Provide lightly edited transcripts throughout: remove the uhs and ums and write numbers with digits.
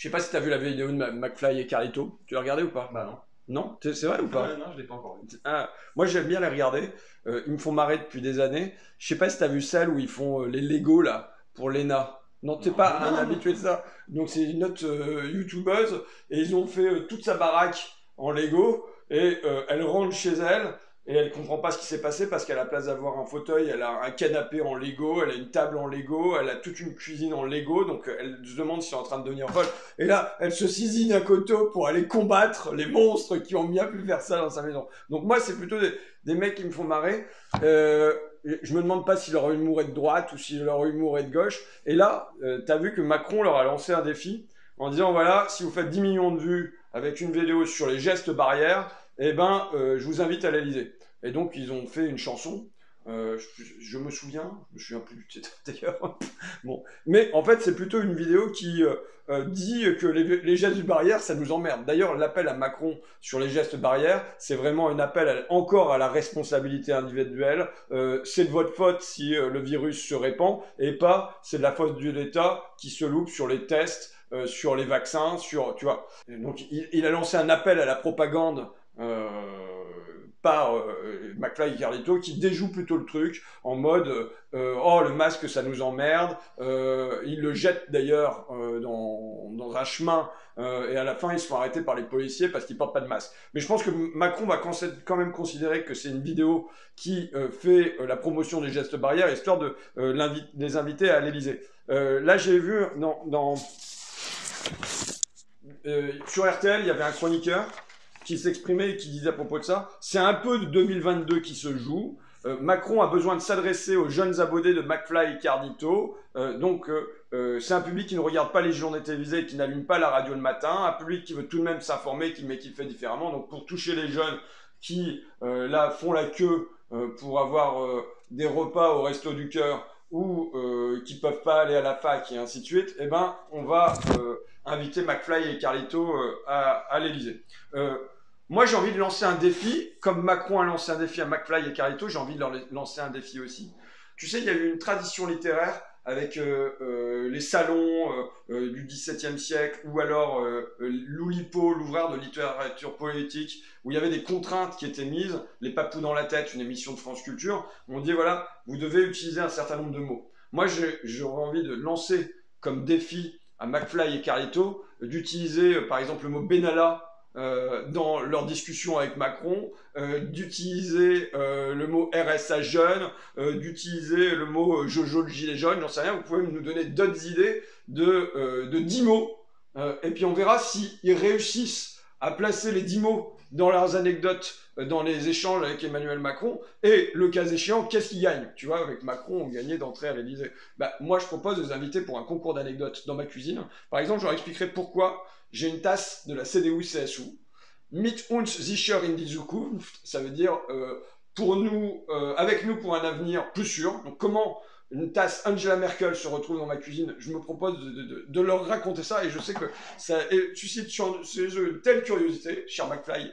sais pas si tu as vu la vidéo de McFly et Carlito. Tu l'as regardé ou pas? Bah non. Non? C'est vrai ou pas? Non, je l'ai pas encore vu. Ah, moi j'aime bien les regarder. Ils me font marrer depuis des années. Je sais pas si tu as vu celle où ils font les Lego là pour Lena. Non, t'es Non. pas un habitué de ça. Donc c'est une autre youtubeuse et ils ont fait toute sa baraque en Lego et elle rentre chez elle et elle comprend pas ce qui s'est passé parce qu'à la place d'avoir un fauteuil, elle a un canapé en Lego, elle a une table en Lego, elle a toute une cuisine en Lego, donc elle se demande si elle est en train de devenir folle. Et là, elle se saisit d'un couteau pour aller combattre les monstres qui ont bien pu faire ça dans sa maison. Donc moi, c'est plutôt des mecs qui me font marrer. Je me demande pas si leur humour est de droite ou si leur humour est de gauche. Et là, t'as vu que Macron leur a lancé un défi en disant voilà, si vous faites 10 millions de vues avec une vidéo sur les gestes barrières, eh ben, je vous invite à l'Elysée. Et donc, ils ont fait une chanson. Je me souviens plus du titre d'ailleurs. Bon, mais en fait, c'est plutôt une vidéo qui dit que les gestes barrières, ça nous emmerde. D'ailleurs, l'appel à Macron sur les gestes barrières, c'est vraiment un appel encore à la responsabilité individuelle. C'est de votre faute si le virus se répand, et pas c'est de la faute de l'État qui se loupe sur les tests, sur les vaccins, sur, tu vois. Et donc, il a lancé un appel à la propagande. Par McFly et Carlito qui déjoue plutôt le truc en mode oh le masque ça nous emmerde, ils le jettent d'ailleurs dans un chemin et à la fin ils se font arrêter par les policiers parce qu'ils portent pas de masque. Mais je pense que Macron va quand même considérer que c'est une vidéo qui fait la promotion des gestes barrières histoire de les inviter à l'Elysée. Là j'ai vu sur RTL il y avait un chroniqueur qui s'exprimait et qui disait à propos de ça, c'est un peu de 2022 qui se joue. Macron a besoin de s'adresser aux jeunes abonnés de McFly et Carlito. C'est un public qui ne regarde pas les journées télévisées et qui n'allume pas la radio le matin. Un public qui veut tout de même s'informer, mais qui le fait différemment. Donc pour toucher les jeunes qui là font la queue pour avoir des repas au Resto du Cœur ou qui peuvent pas aller à la fac et ainsi de suite, eh ben on va inviter McFly et Carlito à l'Elysée. Moi, j'ai envie de lancer un défi, comme Macron a lancé un défi à McFly et Carlito, j'ai envie de leur lancer un défi aussi. Tu sais, il y a eu une tradition littéraire avec les salons du XVIIe siècle, ou alors l'Oulipo, l'ouvreur de littérature politique, où il y avait des contraintes qui étaient mises, les papous dans la tête, une émission de France Culture, on dit voilà, vous devez utiliser un certain nombre de mots. Moi, j'aurais envie de lancer comme défi à McFly et Carlito d'utiliser par exemple le mot Benalla dans leur discussion avec Macron, d'utiliser le mot RSA jeune, d'utiliser le mot Jojo le gilet jaune, j'en sais rien, vous pouvez nous donner d'autres idées de 10 mots, et puis on verra s'ils réussissent à placer les 10 mots dans leurs anecdotes, dans les échanges avec Emmanuel Macron, et le cas échéant, qu'est-ce qu'ils gagnent? Tu vois, avec Macron, on gagnait d'entrée à l'Élysée. Bah, moi, je propose de les inviter pour un concours d'anecdotes dans ma cuisine. Par exemple, je leur expliquerai pourquoi j'ai une tasse de la CDU-CSU. Mit uns sicher in die Zukunft, ça veut dire pour nous, avec nous pour un avenir plus sûr. Donc comment une tasse Angela Merkel se retrouve dans ma cuisine, je me propose de leur raconter ça et je sais que ça suscite chez eux une telle curiosité, cher McFly,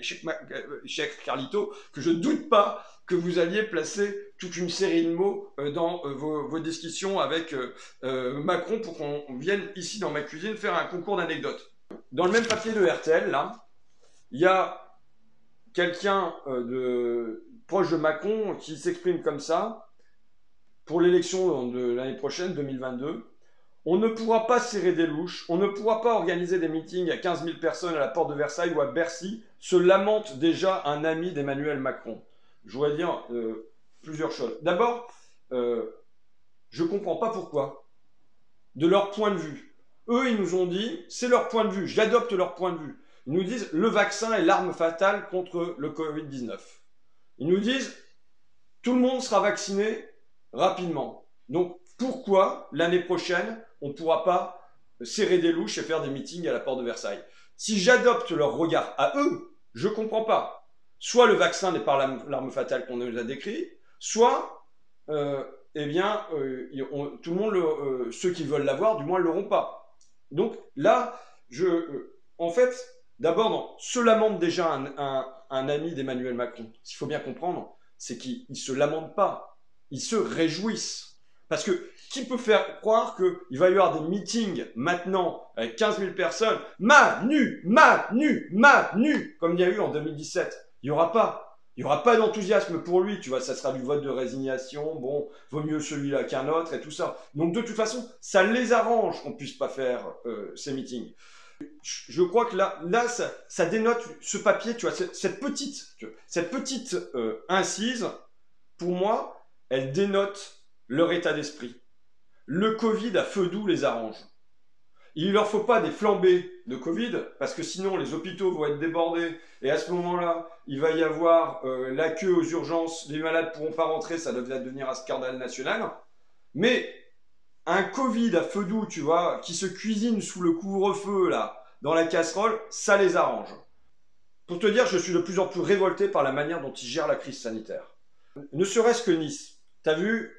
cher Carlito, que je doute pas que vous alliez placer toute une série de mots dans vos discussions avec Macron pour qu'on vienne ici dans ma cuisine faire un concours d'anecdotes. Dans le même papier de RTL, là, il y a quelqu'un proche de Macron qui s'exprime comme ça pour l'élection de l'année prochaine, 2022. On ne pourra pas serrer des louches, on ne pourra pas organiser des meetings à 15 000 personnes à la porte de Versailles ou à Bercy, se lamente déjà un ami d'Emmanuel Macron. Je voudrais dire plusieurs choses. D'abord, je ne comprends pas pourquoi. De leur point de vue. Eux, ils nous ont dit, c'est leur point de vue, j'adopte leur point de vue. Ils nous disent, le vaccin est l'arme fatale contre le Covid-19. Ils nous disent, tout le monde sera vacciné rapidement. Donc, pourquoi, l'année prochaine, on ne pourra pas serrer des louches et faire des meetings à la porte de Versailles? Si j'adopte leur regard à eux, je ne comprends pas. Soit le vaccin n'est pas l'arme fatale qu'on nous a décrit, soit, eh bien, tout le monde, ceux qui veulent l'avoir, du moins, ne l'auront pas. Donc là, en fait, d'abord, se lamente déjà un ami d'Emmanuel Macron. Ce qu'il faut bien comprendre, c'est qu'ils ne se lamentent pas, ils se réjouissent. Parce que qui peut faire croire qu'il va y avoir des meetings maintenant avec 15 000 personnes, Manu, comme il y a eu en 2017. Il n'y aura pas. Il n'y aura pas d'enthousiasme pour lui, tu vois, ça sera du vote de résignation, bon, vaut mieux celui-là qu'un autre et tout ça. Donc de toute façon, ça les arrange qu'on puisse pas faire ces meetings. Je crois que là ça dénote ce papier, tu vois, cette petite incise, pour moi, elle dénote leur état d'esprit. Le Covid à feu doux les arrange. Il ne leur faut pas des flambées de Covid, parce que sinon les hôpitaux vont être débordés, et à ce moment-là, il va y avoir la queue aux urgences, les malades ne pourront pas rentrer, ça devrait devenir un scandale national. Mais un Covid à feu doux, tu vois, qui se cuisine sous le couvre-feu, là, dans la casserole, ça les arrange. Pour te dire, je suis de plus en plus révolté par la manière dont ils gèrent la crise sanitaire. Ne serait-ce que Nice. T'as vu,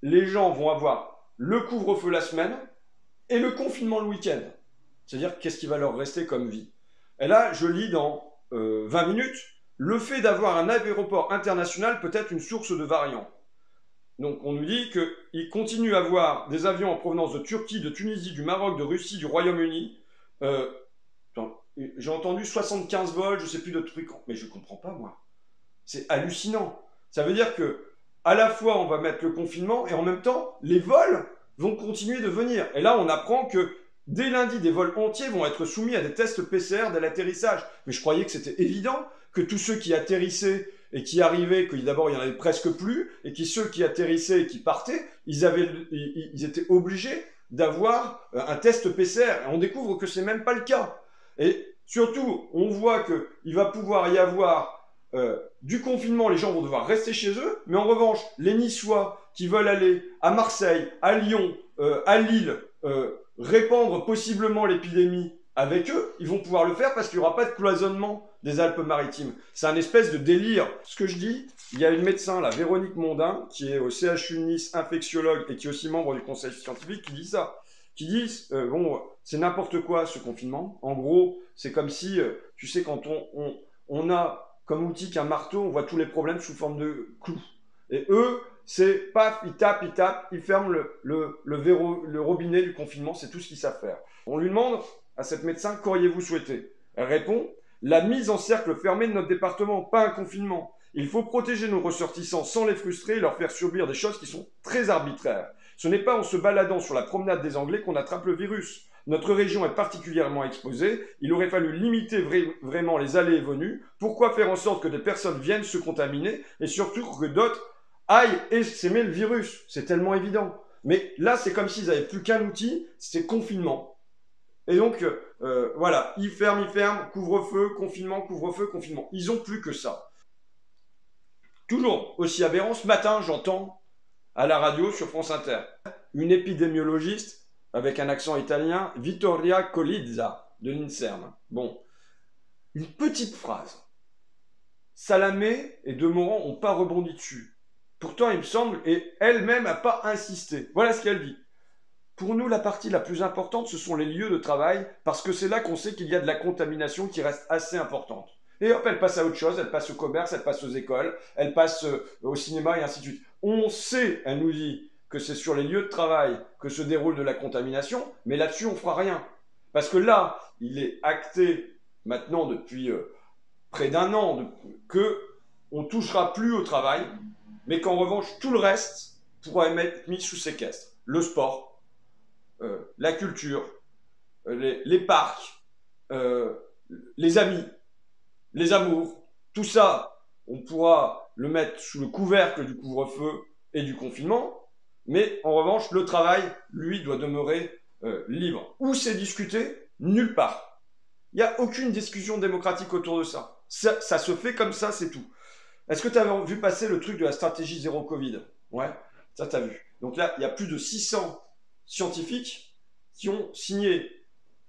les gens vont avoir le couvre-feu la semaine et le confinement le week-end. C'est-à-dire, qu'est-ce qui va leur rester comme vie? Et là, je lis dans 20 minutes, le fait d'avoir un aéroport international peut être une source de variants. Donc on nous dit qu'il continue à avoir des avions en provenance de Turquie, de Tunisie, du Maroc, de Russie, du Royaume-Uni. J'ai entendu 75 vols, je sais plus de trucs, mais je comprends pas moi. C'est hallucinant. Ça veut dire que à la fois on va mettre le confinement et en même temps les vols vont continuer de venir. Et là on apprend que dès lundi des vols entiers vont être soumis à des tests PCR dès l'atterrissage. Mais je croyais que c'était évident que tous ceux qui atterrissaient et qui arrivaient, que d'abord il y en avait presque plus, et que ceux qui atterrissaient et qui partaient, ils étaient obligés d'avoir un test PCR. Et on découvre que c'est même pas le cas. Et surtout, on voit qu'il va pouvoir y avoir du confinement, les gens vont devoir rester chez eux, mais en revanche, les Niçois qui veulent aller à Marseille, à Lyon, à Lille, répandre possiblement l'épidémie avec eux, ils vont pouvoir le faire parce qu'il n'y aura pas de cloisonnement des Alpes-Maritimes. C'est un espèce de délire. Ce que je dis, il y a une médecin, là, Véronique Mondin, qui est au CHU de Nice, infectiologue et qui est aussi membre du conseil scientifique, qui dit ça. Qui dit, bon, c'est n'importe quoi ce confinement. En gros, c'est comme si, tu sais, quand on a comme outil qu'un marteau, on voit tous les problèmes sous forme de clous. Et eux, c'est paf, ils tapent, ils ferment le robinet du confinement, c'est tout ce qu'ils savent faire. On lui demande à cette médecin, qu'auriez-vous souhaité? Elle répond, la mise en cercle fermé de notre département, pas un confinement. Il faut protéger nos ressortissants sans les frustrer et leur faire subir des choses qui sont très arbitraires. Ce n'est pas en se baladant sur la promenade des Anglais qu'on attrape le virus. Notre région est particulièrement exposée, il aurait fallu limiter vraiment les allées et venues. Pourquoi faire en sorte que des personnes viennent se contaminer et surtout que d'autres aillent et s'aimer le virus? C'est tellement évident. Mais là, c'est comme s'ils n'avaient plus qu'un outil, c'est confinement. Et donc, voilà, ils ferment, couvre-feu, confinement. Ils n'ont plus que ça. Toujours aussi aberrant, ce matin, j'entends à la radio sur France Inter une épidémiologiste avec un accent italien, Vittoria Colizza, de l'INSERM. Bon, une petite phrase. Salamé et Demorand n'ont pas rebondi dessus. Pourtant, il me semble, et elle-même n'a pas insisté. Voilà ce qu'elle dit. Pour nous, la partie la plus importante, ce sont les lieux de travail, parce que c'est là qu'on sait qu'il y a de la contamination qui reste assez importante. Et hop, elle passe à autre chose, elle passe au commerce, elle passe aux écoles, elle passe au cinéma et ainsi de suite. On sait, elle nous dit, que c'est sur les lieux de travail que se déroule de la contamination, mais là-dessus, on ne fera rien. Parce que là, il est acté maintenant depuis près d'un an qu'on ne touchera plus au travail, mais qu'en revanche, tout le reste pourra être mis sous séquestre. Le sport, la culture, les parcs, les amis, les amours, tout ça, on pourra le mettre sous le couvercle du couvre-feu et du confinement, mais en revanche, le travail, lui, doit demeurer libre. Où c'est discuté? Nulle part. Il n'y a aucune discussion démocratique autour de ça. Ça se fait comme ça, c'est tout. Est-ce que tu as vu passer le truc de la stratégie zéro Covid? Ouais, ça t'as vu. Donc là, il y a plus de 600 scientifiques qui ont signé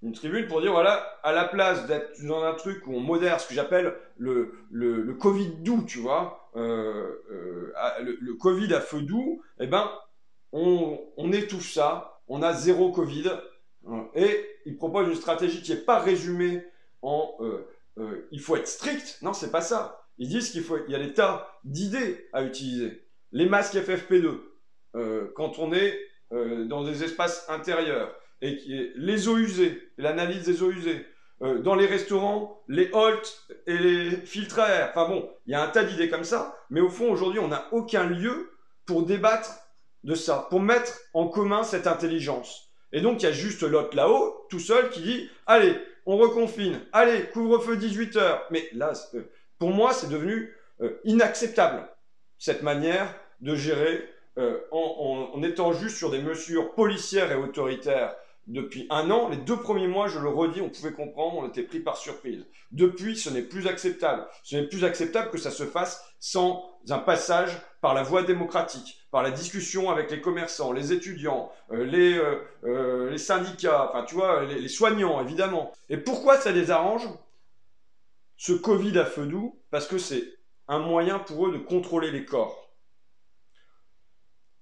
une tribune pour dire, voilà, à la place d'être dans un truc où on modère ce que j'appelle le Covid doux, tu vois, le Covid à feu doux, eh ben, on étouffe ça, on a zéro Covid, et ils proposent une stratégie qui n'est pas résumée en il faut être strict. Non, c'est pas ça. Ils disent il y a des tas d'idées à utiliser. Les masques FFP2. quand on est dans des espaces intérieurs, et les eaux usées, l'analyse des eaux usées, dans les restaurants, les halts et les filtres à air. Enfin bon, il y a un tas d'idées comme ça, mais au fond, aujourd'hui, on n'a aucun lieu pour débattre de ça, pour mettre en commun cette intelligence. Et donc, il y a juste l'hôte là-haut, tout seul, qui dit « Allez, on reconfine, allez, couvre-feu 18h ». Mais là, pour moi, c'est devenu inacceptable, cette manière de gérer en étant juste sur des mesures policières et autoritaires. Depuis un an, les 2 premiers mois, je le redis, on pouvait comprendre, on était pris par surprise. Depuis, ce n'est plus acceptable. Ce n'est plus acceptable que ça se fasse sans un passage par la voie démocratique, par la discussion avec les commerçants, les étudiants, les syndicats, enfin tu vois, les soignants évidemment. Et pourquoi ça les arrange, ce Covid à feu doux? Parce que c'est un moyen pour eux de contrôler les corps.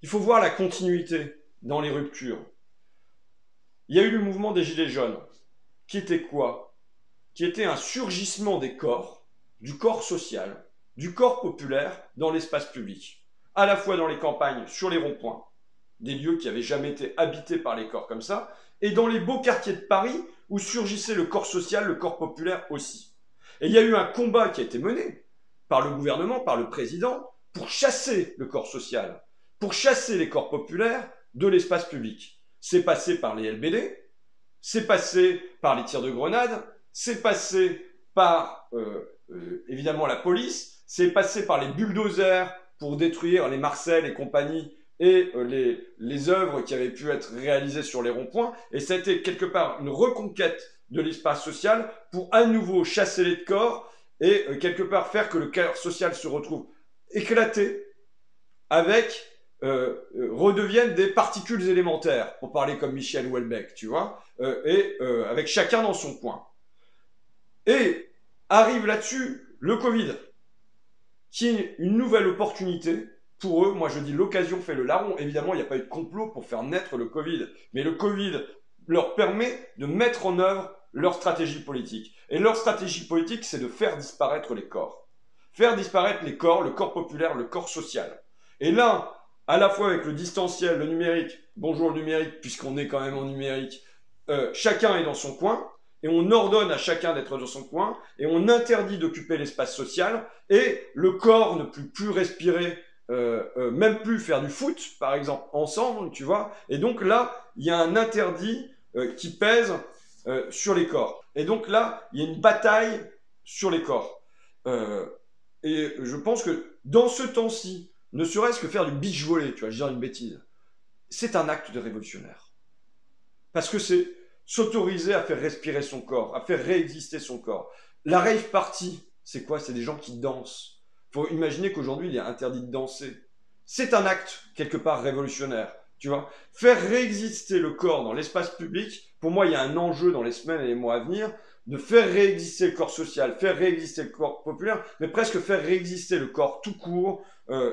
Il faut voir la continuité dans les ruptures. Il y a eu le mouvement des Gilets jaunes, qui était quoi? Qui était un surgissement des corps, du corps social, du corps populaire dans l'espace public. À la fois dans les campagnes, sur les ronds-points, des lieux qui n'avaient jamais été habités par les corps comme ça, et dans les beaux quartiers de Paris, où surgissait le corps social, le corps populaire aussi. Et il y a eu un combat qui a été mené par le gouvernement, par le président, pour chasser le corps social, pour chasser les corps populaires de l'espace public. C'est passé par les LBD, c'est passé par les tirs de grenades, c'est passé par évidemment la police, c'est passé par les bulldozers pour détruire les Marcel et compagnie et les œuvres qui avaient pu être réalisées sur les ronds-points. Et ça a été quelque part une reconquête de l'espace social pour à nouveau chasser les corps et quelque part faire que le corps social se retrouve éclaté avec redeviennent des particules élémentaires, pour parler comme Michel Houellebecq, tu vois, avec chacun dans son coin. Et arrive là-dessus le Covid, qui est une nouvelle opportunité pour eux. Moi, je dis l'occasion fait le larron. Évidemment, il n'y a pas eu de complot pour faire naître le Covid, mais le Covid leur permet de mettre en œuvre leur stratégie politique. Et leur stratégie politique, c'est de faire disparaître les corps. Faire disparaître les corps, le corps populaire, le corps social. Et là, à la fois avec le distanciel, le numérique, bonjour le numérique, puisqu'on est quand même en numérique, chacun est dans son coin, et on ordonne à chacun d'être dans son coin, et on interdit d'occuper l'espace social, et le corps ne peut plus respirer, même plus faire du foot, par exemple, ensemble, tu vois. Et donc là, il y a un interdit qui pèse sur les corps. Et donc là, il y a une bataille sur les corps. Et je pense que dans ce temps-ci, ne serait-ce que faire du beach volley, tu vois, je dis une bêtise, c'est un acte de révolutionnaire. Parce que c'est s'autoriser à faire respirer son corps, à faire réexister son corps. La rave party, c'est quoi? C'est des gens qui dansent. Il faut imaginer qu'aujourd'hui, il est interdit de danser. C'est un acte, quelque part, révolutionnaire. Tu vois, faire réexister le corps dans l'espace public, pour moi, il y a un enjeu dans les semaines et les mois à venir, de faire réexister le corps social, faire réexister le corps populaire, mais presque faire réexister le corps tout court,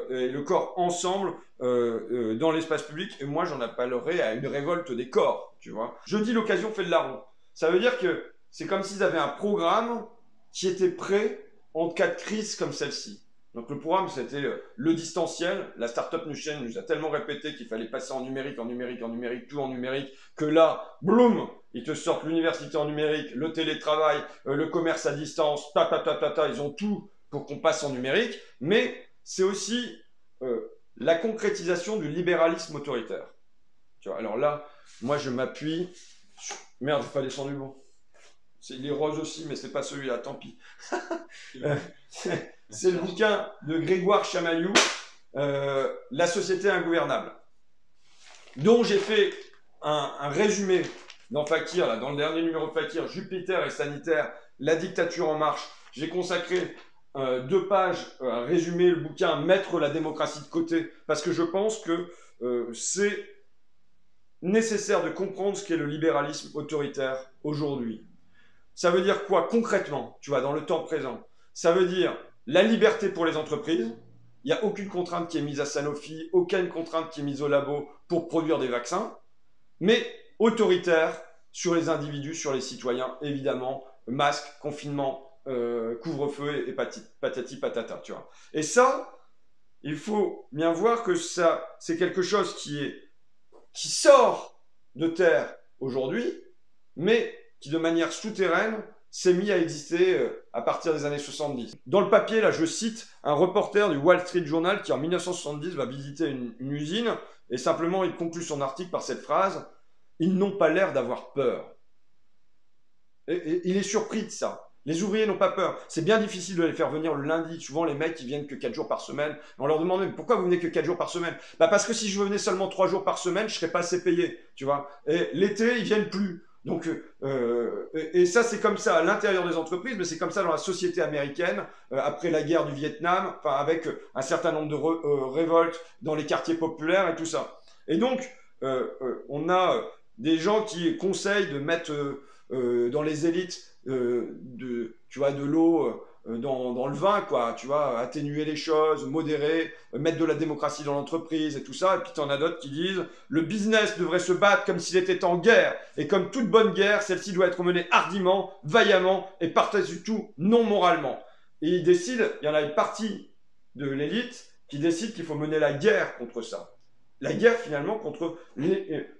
et le corps ensemble dans l'espace public. Et moi, j'en appellerais à une révolte des corps, tu vois. Je dis l'occasion fait le larron. Ça veut dire que c'est comme s'ils avaient un programme qui était prêt en cas de crise comme celle-ci. Donc le programme, c'était le distanciel. La Startup Nation nous a tellement répété qu'il fallait passer en numérique, en numérique, en numérique, tout en numérique, que là, boum, ils te sortent l'université en numérique, le télétravail, le commerce à distance, ils ont tout pour qu'on passe en numérique. Mais c'est aussi la concrétisation du libéralisme autoritaire. Tu vois, alors là, moi je m'appuie sur... Merde, j'ai pas descendu le bon. Il est rose aussi, mais c'est pas celui-là, tant pis. C'est le bouquin de Grégoire Chamaillou, La société ingouvernable, dont j'ai fait un résumé dans Fakir, là, dans le dernier numéro de Fakir, Jupiter et sanitaire, la dictature en marche. J'ai consacré 2 pages à résumer le bouquin, mettre la démocratie de côté, parce que je pense que c'est nécessaire de comprendre ce qu'est le libéralisme autoritaire aujourd'hui. Ça veut dire quoi concrètement, tu vois, dans le temps présent? Ça veut dire la liberté pour les entreprises. Il n'y a aucune contrainte qui est mise à Sanofi, aucune contrainte qui est mise au labo pour produire des vaccins, mais autoritaire sur les individus, sur les citoyens, évidemment, masque, confinement, couvre-feu et patati patata, tu vois. Et ça, il faut bien voir que ça, c'est quelque chose qui sort de terre aujourd'hui, mais qui de manière souterraine s'est mis à exister à partir des années 70. Dans le papier, là, je cite un reporter du Wall Street Journal qui en 1970 va visiter une usine et simplement il conclut son article par cette phrase: ils n'ont pas l'air d'avoir peur. Et il est surpris de ça. Les ouvriers n'ont pas peur. C'est bien difficile de les faire venir le lundi. Souvent, les mecs, ils viennent que 4 jours par semaine. On leur demande, mais pourquoi vous venez que 4 jours par semaine? Bah parce que si je venais seulement 3 jours par semaine, je serais pas assez payé, tu vois. Et l'été, ils viennent plus. Donc, et ça, c'est comme ça à l'intérieur des entreprises, mais c'est comme ça dans la société américaine, après la guerre du Vietnam, enfin, avec un certain nombre de révoltes dans les quartiers populaires et tout ça. Et donc, on a des gens qui conseillent de mettre dans les élites tu vois, de l'eau dans le vin, quoi, tu vois, atténuer les choses, modérer, mettre de la démocratie dans l'entreprise et tout ça. Et puis t'en as d'autres qui disent le business devrait se battre comme s'il était en guerre. Et comme toute bonne guerre, celle-ci doit être menée hardiment, vaillamment et par-dessus tout non moralement. Et ils décident, il y en a une partie de l'élite qui décide qu'il faut mener la guerre contre ça. La guerre finalement contre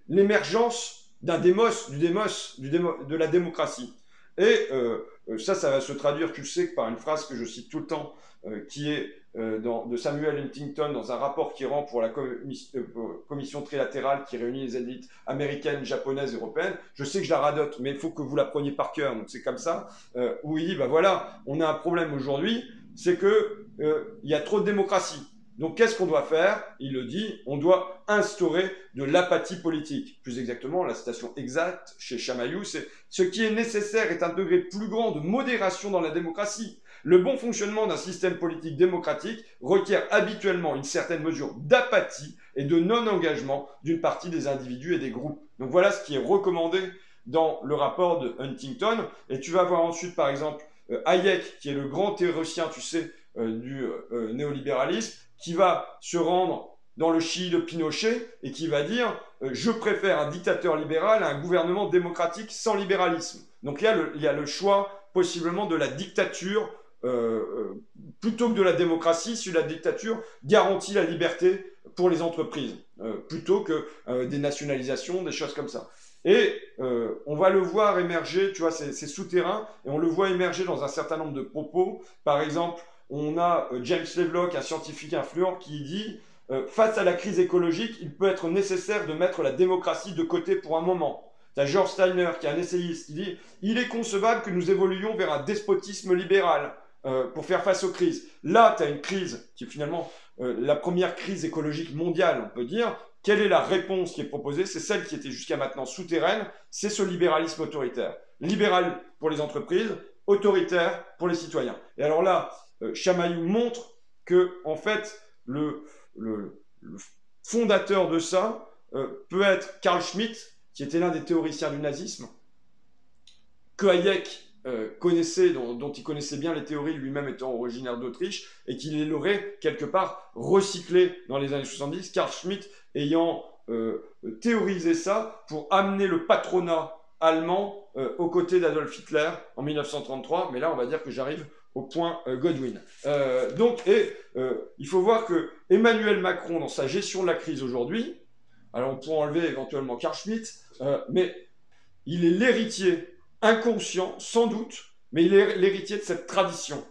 l'émergence d'un démos, de la démocratie. Et ça va se traduire, tu le sais, par une phrase que je cite tout le temps, qui est de Samuel Huntington dans un rapport qu'il rend pour la commission trilatérale qui réunit les élites américaines, japonaises, européennes. Je sais que je la radote, mais il faut que vous la preniez par cœur, donc c'est comme ça, où il dit, bah voilà, on a un problème aujourd'hui, c'est que y a trop de démocratie. Donc qu'est-ce qu'on doit faire? Il le dit, on doit instaurer de l'apathie politique. Plus exactement, la citation exacte chez Chamaillou, c'est « Ce qui est nécessaire est un degré plus grand de modération dans la démocratie. Le bon fonctionnement d'un système politique démocratique requiert habituellement une certaine mesure d'apathie et de non-engagement d'une partie des individus et des groupes. » Donc voilà ce qui est recommandé dans le rapport de Huntington. Et tu vas voir ensuite, par exemple, Hayek, qui est le grand théoricien, tu sais, du néolibéralisme, qui va se rendre dans le Chili de Pinochet et qui va dire je préfère un dictateur libéral à un gouvernement démocratique sans libéralisme. Donc il y a le choix possiblement de la dictature plutôt que de la démocratie, si la dictature garantit la liberté pour les entreprises, plutôt que des nationalisations, des choses comme ça. Et on va le voir émerger, tu vois, c'est souterrain, et on le voit émerger dans un certain nombre de propos. Par exemple, on a James Lovelock, un scientifique influent, qui dit face à la crise écologique, il peut être nécessaire de mettre la démocratie de côté pour un moment. Tu as George Steiner, qui est un essayiste, qui dit il est concevable que nous évoluions vers un despotisme libéral pour faire face aux crises. Là, tu as une crise qui est finalement la première crise écologique mondiale, on peut dire. Quelle est la réponse qui est proposée? C'est celle qui était jusqu'à maintenant souterraine, c'est ce libéralisme autoritaire. Libéral pour les entreprises, autoritaire pour les citoyens. Et alors là, Chamaillou montre que, en fait, le fondateur de ça peut être Carl Schmitt, qui était l'un des théoriciens du nazisme, que Hayek connaissait, dont il connaissait bien les théories, lui-même étant originaire d'Autriche, et qu'il l'aurait quelque part recyclé dans les années 70, Carl Schmitt ayant théorisé ça pour amener le patronat allemand aux côtés d'Adolf Hitler en 1933. Mais là, on va dire que j'arrive au point Godwin. Il faut voir que Emmanuel Macron, dans sa gestion de la crise aujourd'hui, alors on pourrait enlever éventuellement Carl Schmitt, mais il est l'héritier inconscient, sans doute, mais il est l'héritier de cette tradition.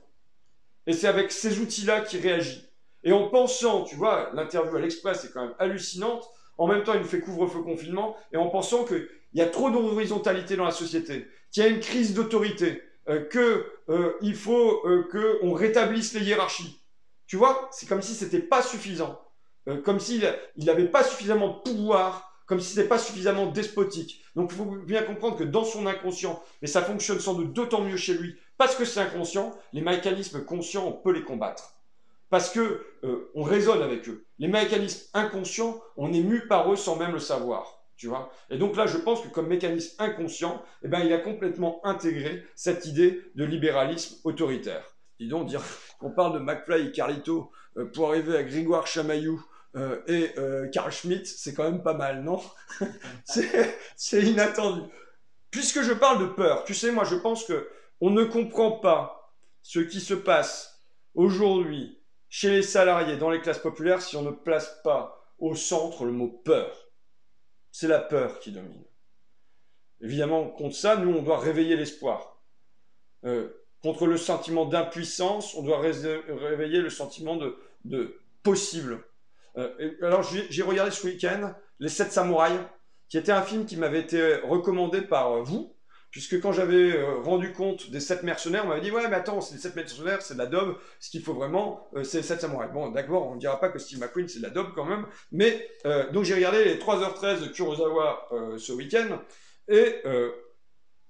Et c'est avec ces outils-là qu'il réagit. Et en pensant, tu vois, l'interview à l'Express est quand même hallucinante, en même temps il nous fait couvre-feu confinement, et en pensant qu'il y a trop d'horizontalité dans la société, qu'il y a une crise d'autorité, qu'il faut qu'on rétablisse les hiérarchies. Tu vois, c'est comme si c'était pas suffisant, comme s'il n'avait pas suffisamment de pouvoir, comme si c'était pas suffisamment despotique. Donc il faut bien comprendre que dans son inconscient, mais ça fonctionne sans doute d'autant mieux chez lui, parce que c'est inconscient, les mécanismes conscients, on peut les combattre. Parce que on raisonne avec eux. Les mécanismes inconscients, on est mu par eux sans même le savoir. Tu vois. Et donc là, je pense que comme mécanisme inconscient, eh ben, il a complètement intégré cette idée de libéralisme autoritaire. Dis donc, dire qu'on parle de McFly et Carlito pour arriver à Grégoire Chamaillou et Carl Schmitt, c'est quand même pas mal, non? C'est inattendu. Puisque je parle de peur, tu sais, moi je pense que on ne comprend pas ce qui se passe aujourd'hui chez les salariés, dans les classes populaires, si on ne place pas au centre le mot peur. C'est la peur qui domine. Évidemment, contre ça, nous, on doit réveiller l'espoir. Contre le sentiment d'impuissance, on doit réveiller le sentiment de possible. Alors, j'ai regardé ce week-end Les 7 samouraïs, qui était un film qui m'avait été recommandé par vous, puisque quand j'avais rendu compte des 7 mercenaires, on m'avait dit « Ouais, mais attends, c'est les 7 mercenaires, c'est de la daube, ce qu'il faut vraiment, c'est les 7 samouraïs. » Bon, d'accord, on ne dira pas que Steve McQueen, c'est de la daube quand même, mais donc j'ai regardé les 3h13 de Kurosawa ce week-end, et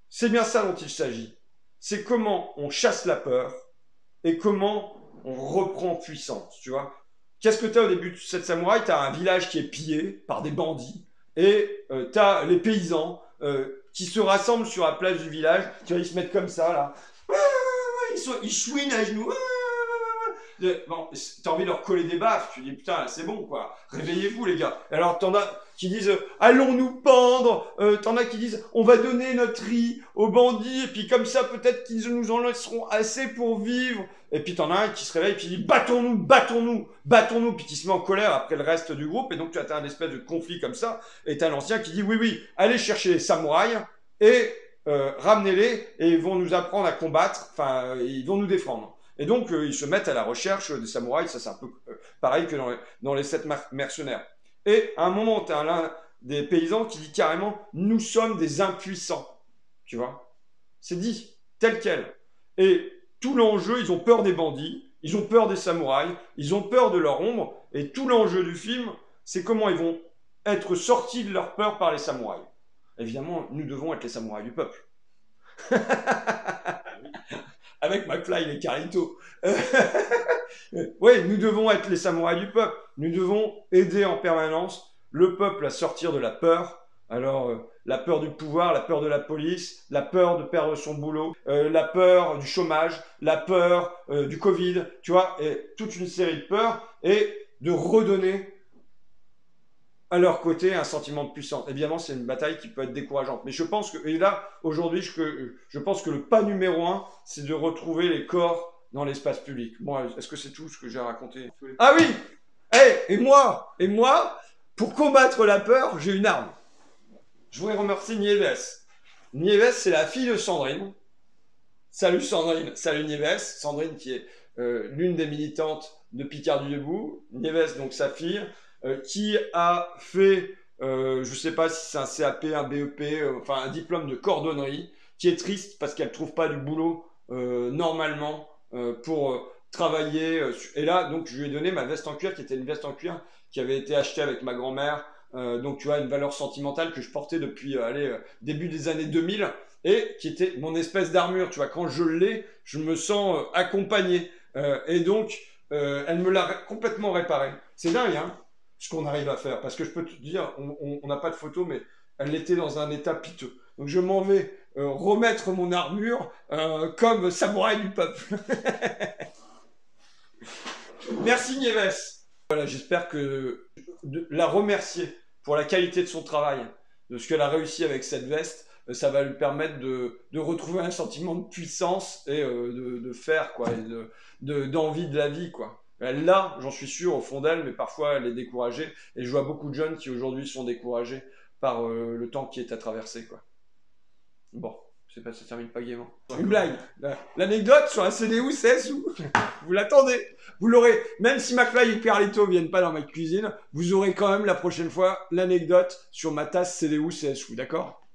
c'est bien ça dont il s'agit. C'est comment on chasse la peur, et comment on reprend puissance, tu vois. Qu'est-ce que tu as au début de 7 samouraïs? Tu as un village qui est pillé par des bandits, et tu as les paysans qui se rassemblent sur la place du village. Tu vois, ils se mettent comme ça, là. Ils chouinent à genoux. Bon, t'as envie de leur coller des baffes. Tu dis, putain, là, c'est bon, quoi. Réveillez-vous, les gars. Alors, t'en as qui disent, allons-nous pendre. T'en as qui disent, on va donner notre riz aux bandits. Et puis, comme ça, peut-être qu'ils nous en laisseront assez pour vivre. Et puis, t'en as un qui se réveille et qui dit, battons-nous, battons-nous, battons-nous. Puis, qui se met en colère après le reste du groupe. Et donc, tu as un espèce de conflit comme ça. Et t'as l'ancien qui dit, oui, oui, allez chercher les samouraïs et ramenez-les. Et ils vont nous apprendre à combattre. Enfin, ils vont nous défendre. Et donc, ils se mettent à la recherche des samouraïs. Ça, c'est un peu pareil que dans les 7 mercenaires. Et à un moment, tu as l'un des paysans qui dit carrément « Nous sommes des impuissants ». Tu vois? C'est dit, tel quel. Et tout l'enjeu, ils ont peur des bandits, ils ont peur des samouraïs, ils ont peur de leur ombre. Et tout l'enjeu du film, c'est comment ils vont être sortis de leur peur par les samouraïs. Évidemment, nous devons être les samouraïs du peuple. Avec McFly et Carlito. Oui, nous devons être les samouraïs du peuple. Nous devons aider en permanence le peuple à sortir de la peur. Alors, la peur du pouvoir, la peur de la police, la peur de perdre son boulot, la peur du chômage, la peur du Covid, tu vois, et toute une série de peurs, et de redonner à leur côté un sentiment de puissance. Évidemment, c'est une bataille qui peut être décourageante. Mais je pense que, et là, aujourd'hui, je pense que le pas numéro 1, c'est de retrouver les corps dans l'espace public. Bon, est-ce que c'est tout ce que j'ai raconté? Ah oui! Hey, et moi, pour combattre la peur, j'ai une arme. Je voudrais remercier Nieves. Nieves, c'est la fille de Sandrine. Salut Sandrine, salut Nieves. Sandrine qui est l'une des militantes de Picardie Debout. Nieves, donc sa fille. Qui a fait, je ne sais pas si c'est un CAP, un BEP, enfin un diplôme de cordonnerie, qui est triste parce qu'elle ne trouve pas du boulot normalement pour travailler. Et là, donc, je lui ai donné ma veste en cuir, qui était une veste en cuir qui avait été achetée avec ma grand-mère. Donc, tu vois, une valeur sentimentale que je portais depuis début des années 2000 et qui était mon espèce d'armure. Tu vois, quand je l'ai, je me sens accompagné. Et donc, elle me l'a complètement réparée. C'est dingue, hein? Ce qu'on arrive à faire. Parce que je peux te dire, on n'a pas de photo, mais elle était dans un état piteux. Donc je m'en vais remettre mon armure comme samouraï du peuple. Merci Nieves. Voilà, j'espère que la remercier pour la qualité de son travail, de ce qu'elle a réussi avec cette veste, ça va lui permettre de retrouver un sentiment de puissance et de faire, quoi, et d'envie de la vie, quoi. Elle l'a, j'en suis sûr, au fond d'elle, mais parfois elle est découragée. Et je vois beaucoup de jeunes qui aujourd'hui sont découragés par le temps qui est à traverser, quoi. Bon, je sais pas, ça termine pas gaiement. Une blague. L'anecdote sur un CDU, c'est où vous l'attendez. Vous l'aurez, même si McFly et Carlito viennent pas dans ma cuisine, vous aurez quand même la prochaine fois l'anecdote sur ma tasse CDU CSU, d'accord?